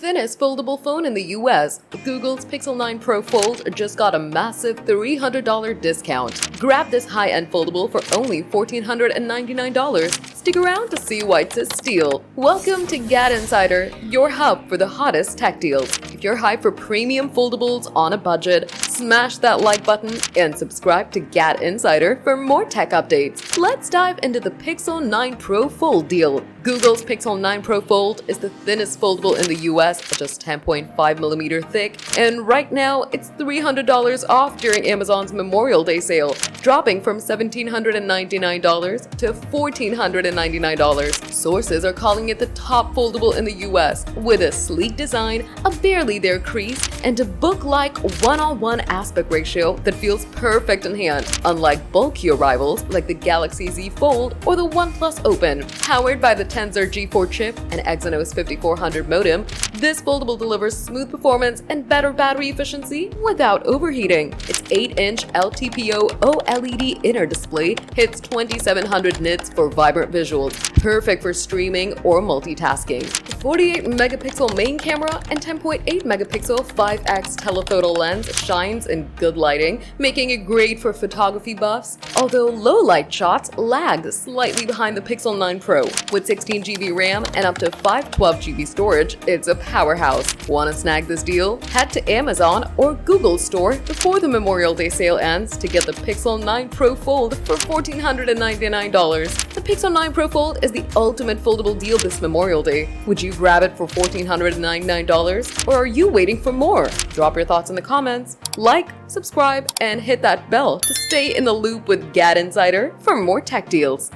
thinnest foldable phone in the US, Google's Pixel 9 Pro Fold just got a massive $300 discount. Grab this high-end foldable for only $1,499. Stick around to see why it's a steal. Welcome to GadInsider, your hub for the hottest tech deals. If you're hyped for premium foldables on a budget, smash that like button and subscribe to GadInsider for more tech updates. Let's dive into the Pixel 9 Pro Fold deal. Google's Pixel 9 Pro Fold is the thinnest foldable in the US, just 10.5mm thick, and right now it's $300 off during Amazon's Memorial Day sale, dropping from $1,799 to $1,499. Sources are calling it the top foldable in the US, with a sleek design, a barely there crease, and a book-like one-on-one aspect ratio that feels perfect in hand, unlike bulkier rivals like the Galaxy Z Fold or the OnePlus Open. Powered by the Tensor G4 chip and Exynos 5400 modem, this foldable delivers smooth performance and better battery efficiency without overheating. Its 8-inch LTPO OLED inner display hits 2700 nits for vibrant visuals, perfect for streaming or multitasking. The 48-megapixel main camera and 10.8-megapixel 5x telephoto lens shines in good lighting, making it great for photography buffs, although low-light shots lag slightly behind the Pixel 9 Pro. With 16GB RAM and up to 512GB storage, it's a powerhouse. Want to snag this deal? Head to Amazon or Google Store before the Memorial Day sale ends to get the Pixel 9 Pro Fold for $1,499. The Pixel 9 Pro Fold is the ultimate foldable deal this Memorial Day. Would you grab it for $1,499, or are you waiting for more? Drop your thoughts in the comments, like, subscribe, and hit that bell to stay in the loop with GadInsider for more tech deals.